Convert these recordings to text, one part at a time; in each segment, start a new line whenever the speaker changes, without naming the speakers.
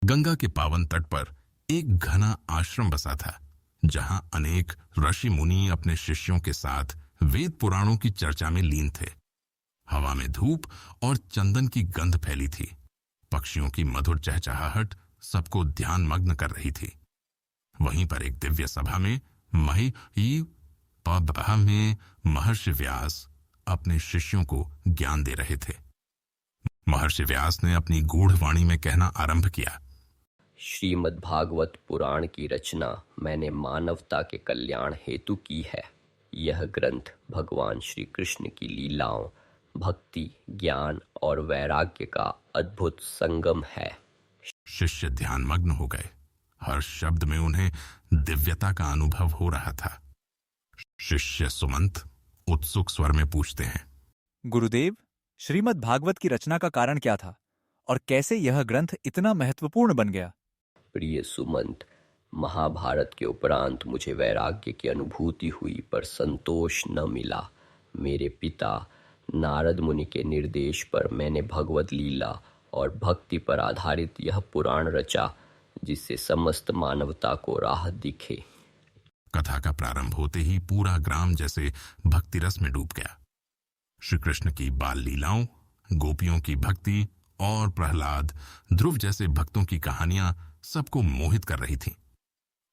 गंगा के पावन तट पर एक घना आश्रम बसा था, जहां अनेक ऋषि मुनि अपने शिष्यों के साथ वेद पुराणों की चर्चा में लीन थे। हवा में धूप और चंदन की गंध फैली थी। पक्षियों की मधुर चहचहाहट सबको ध्यान मग्न कर रही थी। वहीं पर एक दिव्य सभा में महर्षि व्यास अपने शिष्यों को ज्ञान दे रहे थे। महर्षि व्यास ने अपनी गूढ़ वाणी में कहना आरंभ किया।
श्रीमद् भागवत पुराण की रचना मैंने मानवता के कल्याण हेतु की है। यह ग्रंथ भगवान श्री कृष्ण की लीलाओं, भक्ति, ज्ञान और वैराग्य का अद्भुत संगम है।
शिष्य ध्यानमग्न हो गए। हर शब्द में उन्हें दिव्यता का अनुभव हो रहा था। शिष्य सुमंत उत्सुक स्वर में पूछते हैं,
गुरुदेव, श्रीमद् भागवत की रचना का कारण क्या था और कैसे यह ग्रंथ इतना महत्वपूर्ण बन गया?
प्रिय सुमंत, महाभारत के उपरांत मुझे वैराग्य की अनुभूति हुई, पर संतोष न मिला। मेरे पिता नारद मुनि के निर्देश पर मैंने भगवत लीला और भक्ति पर आधारित यह पुराण रचा, जिससे समस्त मानवता को राह दिखे।
कथा का प्रारंभ होते ही पूरा ग्राम जैसे भक्ति रस में डूब गया। श्री कृष्ण की बाल लीलाओं, गोपियों की भक्ति और प्रहलाद, ध्रुव जैसे भक्तों की कहानियां सबको मोहित कर रही थीं।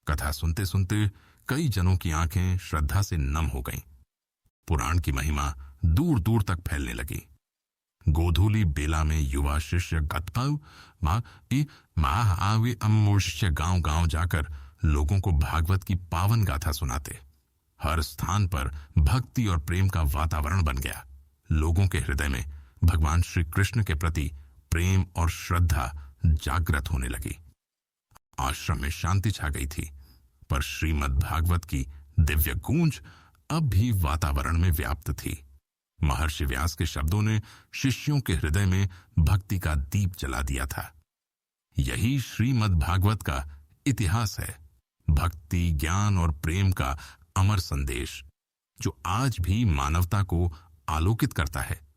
कथा सुनते सुनते कई जनों की आंखें श्रद्धा से नम हो गईं। पुराण की महिमा दूर दूर तक फैलने लगी। गोधूली बेला में युवा शिष्य गांव गांव जाकर लोगों को भागवत की पावन गाथा सुनाते। हर स्थान पर भक्ति और प्रेम का वातावरण बन गया। लोगों के हृदय में भगवान श्री कृष्ण के प्रति प्रेम और श्रद्धा जागृत होने लगी। आश्रम में शांति छा गई थी, पर श्रीमद् भागवत की दिव्य गूंज अब भी वातावरण में व्याप्त थी। महर्षि व्यास के शब्दों ने शिष्यों के हृदय में भक्ति का दीप जला दिया था। यही श्रीमद् भागवत का इतिहास है, भक्ति, ज्ञान और प्रेम का अमर संदेश, जो आज भी मानवता को आलोकित करता है।